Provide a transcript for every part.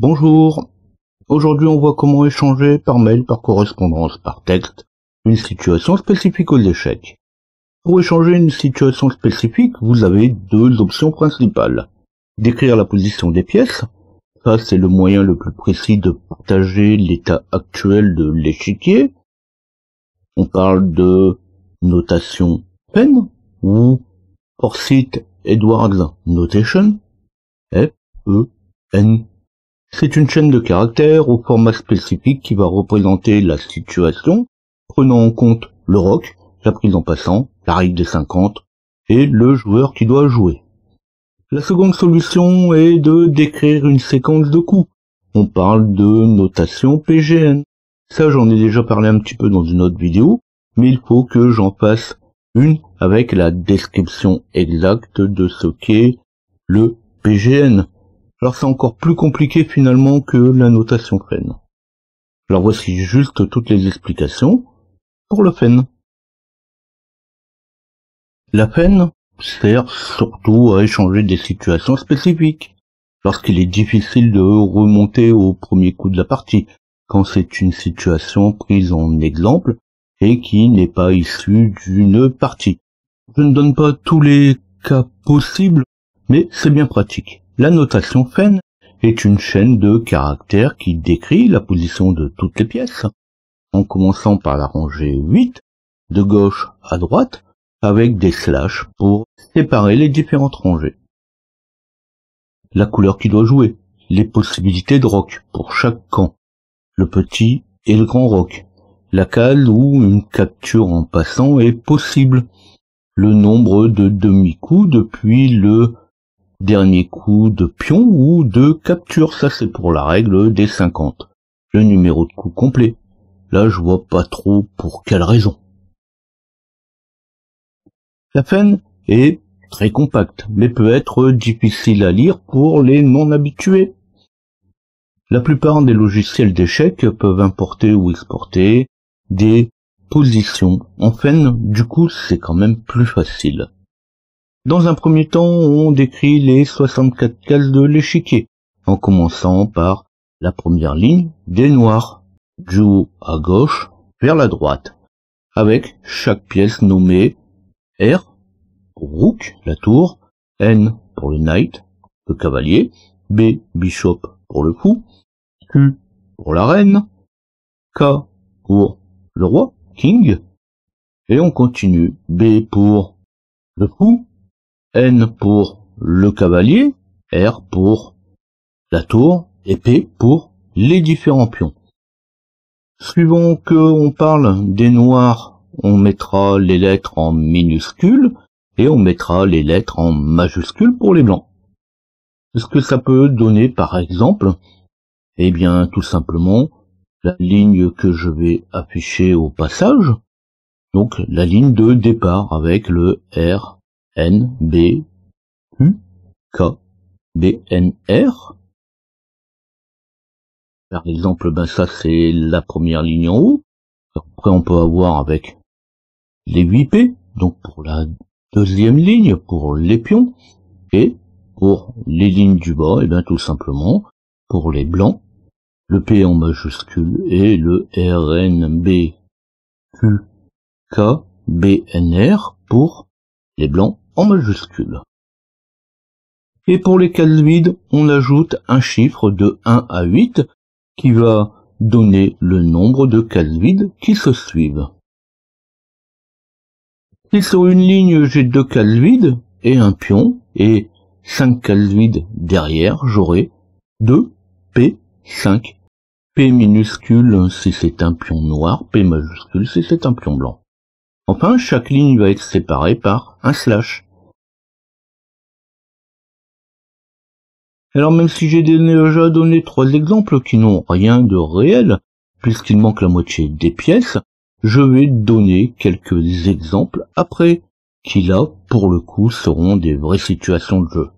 Bonjour, aujourd'hui on voit comment échanger par mail, par correspondance, par texte, une situation spécifique aux échecs. Pour échanger une situation spécifique, vous avez deux options principales. Décrire la position des pièces, ça c'est le moyen le plus précis de partager l'état actuel de l'échiquier. On parle de notation Penn ou Forsyth Edwards Notation, F-E-N. C'est une chaîne de caractères au format spécifique qui va représenter la situation, prenant en compte le roc, la prise en passant, la règle des 50 et le joueur qui doit jouer. La seconde solution est de décrire une séquence de coups. On parle de notation PGN. Ça, j'en ai déjà parlé un petit peu dans une autre vidéo, mais il faut que j'en fasse une avec la description exacte de ce qu'est le PGN. Alors c'est encore plus compliqué finalement que la notation Fenn. Alors voici juste toutes les explications pour le Fenn. La Fenn sert surtout à échanger des situations spécifiques, lorsqu'il est difficile de remonter au premier coup de la partie, quand c'est une situation prise en exemple et qui n'est pas issue d'une partie. Je ne donne pas tous les cas possibles, mais c'est bien pratique. La notation Fenn est une chaîne de caractères qui décrit la position de toutes les pièces, en commençant par la rangée 8, de gauche à droite, avec des slash pour séparer les différentes rangées. La couleur qui doit jouer, les possibilités de roc pour chaque camp, le petit et le grand roc, la case où une capture en passant est possible, le nombre de demi-coups depuis le dernier coup de pion ou de capture, ça c'est pour la règle des 50. Le numéro de coup complet. Là je vois pas trop pour quelle raison. La Fenn est très compacte, mais peut être difficile à lire pour les non-habitués. La plupart des logiciels d'échecs peuvent importer ou exporter des positions en Fenn, du coup c'est quand même plus facile. Dans un premier temps, on décrit les 64 cases de l'échiquier, en commençant par la première ligne des noirs, du haut à gauche vers la droite, avec chaque pièce nommée R pour Rook, la tour, N pour le Knight, le cavalier, B, Bishop pour le fou, Q pour la reine, K pour le roi, King, et on continue, B pour le fou, N pour le cavalier, R pour la tour et P pour les différents pions. Suivant que on parle des noirs, on mettra les lettres en minuscules et on mettra les lettres en majuscules pour les blancs. Ce que ça peut donner par exemple, eh bien tout simplement la ligne que je vais afficher au passage, donc la ligne de départ avec le R, N, B, Q, K, B, N, R. Par exemple, ça c'est la première ligne en haut. Après on peut avoir avec les 8 P, donc pour la deuxième ligne, pour les pions, et pour les lignes du bas, et bien tout simplement, pour les blancs, le P en majuscule et le R, N, B, Q, K, B, N, R pour les blancs en majuscule. Et pour les cases vides, on ajoute un chiffre de 1 à 8 qui va donner le nombre de cases vides qui se suivent. Si sur une ligne j'ai 2 cases vides et un pion et 5 cases vides derrière, j'aurai 2 P, 5, P minuscule si c'est un pion noir, P majuscule si c'est un pion blanc. Enfin, chaque ligne va être séparée par un slash. Alors même si j'ai déjà donné 3 exemples qui n'ont rien de réel, puisqu'il manque la moitié des pièces, je vais donner quelques exemples après, qui là, pour le coup, seront des vraies situations de jeu.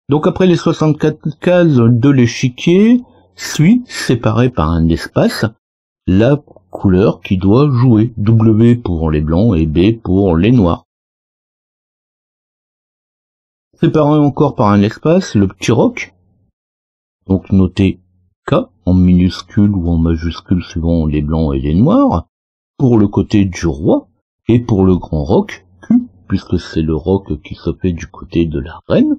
Donc après les 64 cases de l'échiquier, suit, séparé par un espace, la couleur qui doit jouer, W pour les blancs et B pour les noirs. Séparé encore par un espace, le petit roc, donc noter K en minuscule ou en majuscule suivant les blancs et les noirs, pour le côté du roi, et pour le grand roc, Q, puisque c'est le roc qui se fait du côté de la reine,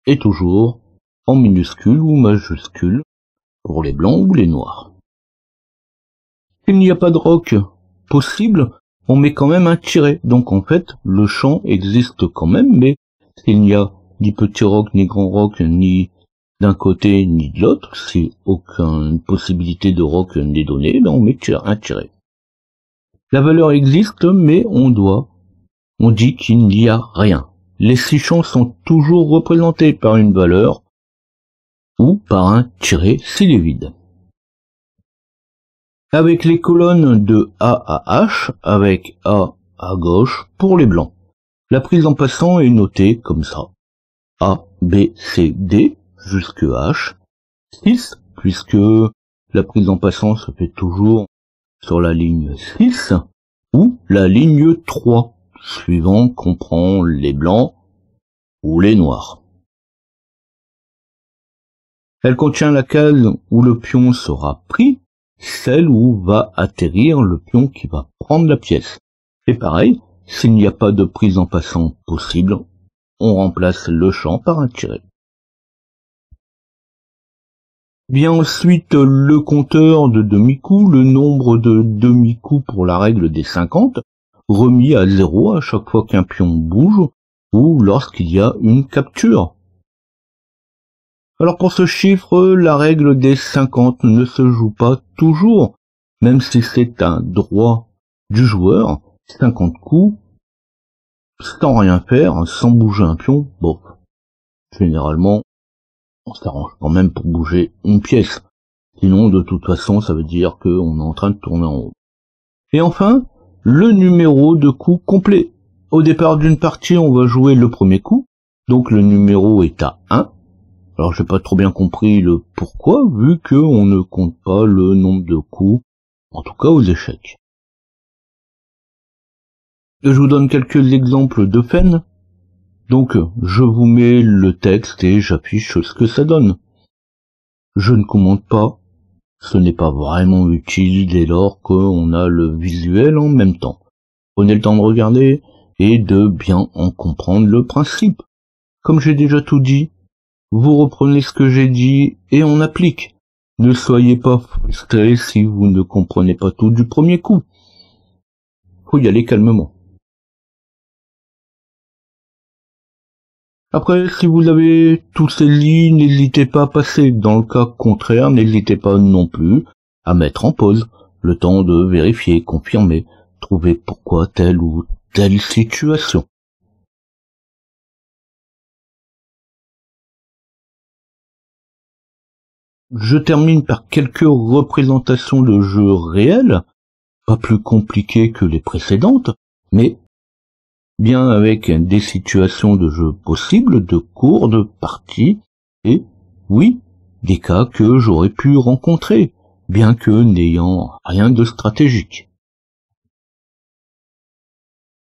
et toujours en minuscule ou majuscule pour les blancs ou les noirs. S'il n'y a pas de roc possible, on met quand même un tiret, donc en fait le champ existe quand même, mais s'il n'y a ni petit roc, ni grand roc, ni d'un côté ni de l'autre, si aucune possibilité de roc n'est donnée, on met un tiret. La valeur existe, mais on dit qu'il n'y a rien. Les 6 champs sont toujours représentés par une valeur ou par un tiret s'il est vide. Avec les colonnes de A à H, avec A à gauche pour les blancs. La prise en passant est notée comme ça. A, B, C, D, jusque H. 6, puisque la prise en passant se fait toujours sur la ligne 6, ou la ligne 3, suivant qu'on prend les blancs ou les noirs. Elle contient la case où le pion sera pris, celle où va atterrir le pion qui va prendre la pièce. Et pareil, s'il n'y a pas de prise en passant possible, on remplace le champ par un tiret. Vient ensuite le compteur de demi-coups, le nombre de demi-coups pour la règle des 50, remis à 0 à chaque fois qu'un pion bouge ou lorsqu'il y a une capture. Alors pour ce chiffre, la règle des 50 ne se joue pas toujours, même si c'est un droit du joueur, 50 coups, sans rien faire, sans bouger un pion, bon, généralement, on s'arrange quand même pour bouger une pièce. Sinon, de toute façon, ça veut dire qu'on est en train de tourner en haut. Et enfin, le numéro de coups complet. Au départ d'une partie, on va jouer le premier coup, donc le numéro est à 1. Alors j'ai pas trop bien compris le pourquoi, vu qu'on ne compte pas le nombre de coups, en tout cas aux échecs. Je vous donne quelques exemples de Fen. Donc, je vous mets le texte et j'affiche ce que ça donne. Je ne commente pas, ce n'est pas vraiment utile dès lors qu'on a le visuel en même temps. Prenez le temps de regarder et de bien en comprendre le principe. Comme j'ai déjà tout dit, vous reprenez ce que j'ai dit et on applique. Ne soyez pas frustrés si vous ne comprenez pas tout du premier coup. Faut y aller calmement. Après, si vous avez tous ces lignes, n'hésitez pas à passer. Dans le cas contraire, n'hésitez pas non plus à mettre en pause, le temps de vérifier, confirmer, trouver pourquoi telle ou telle situation. Je termine par quelques représentations de jeux réels, pas plus compliquées que les précédentes, mais bien avec des situations de jeu possibles, de cours, de parties, et, oui, des cas que j'aurais pu rencontrer, bien que n'ayant rien de stratégique.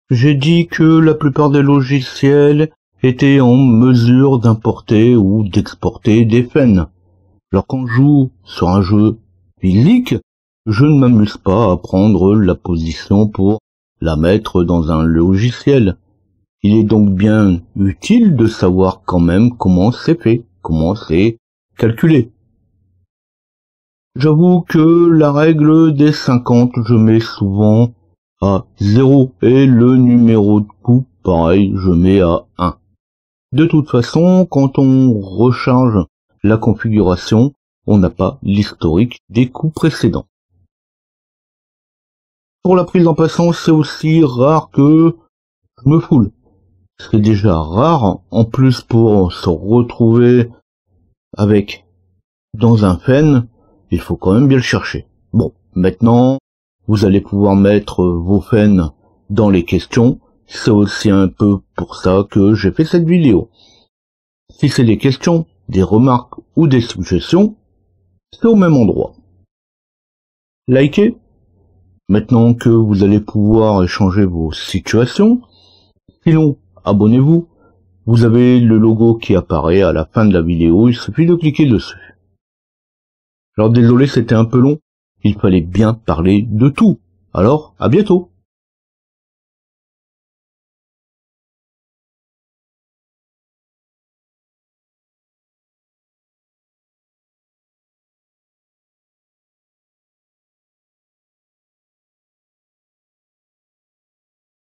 J'ai dit que la plupart des logiciels étaient en mesure d'importer ou d'exporter des Fen. Alors quand je joue sur un jeu physique, je ne m'amuse pas à prendre la position pour la mettre dans un logiciel. Il est donc bien utile de savoir quand même comment c'est fait, comment c'est calculé. J'avoue que la règle des 50, je mets souvent à 0 et le numéro de coup, pareil, je mets à 1. De toute façon, quand on recharge la configuration, on n'a pas l'historique des coups précédents. Pour la prise en passant, c'est aussi rare que je me foule. C'est déjà rare, en plus pour se retrouver avec dans un Fen, il faut quand même bien le chercher. Bon, maintenant, vous allez pouvoir mettre vos Fen dans les questions, c'est aussi un peu pour ça que j'ai fait cette vidéo. Si c'est des questions, des remarques ou des suggestions, c'est au même endroit. Likez. Maintenant que vous allez pouvoir échanger vos situations. Sinon, abonnez-vous. Vous avez le logo qui apparaît à la fin de la vidéo, il suffit de cliquer dessus. Alors désolé, c'était un peu long, il fallait bien parler de tout. Alors, à bientôt.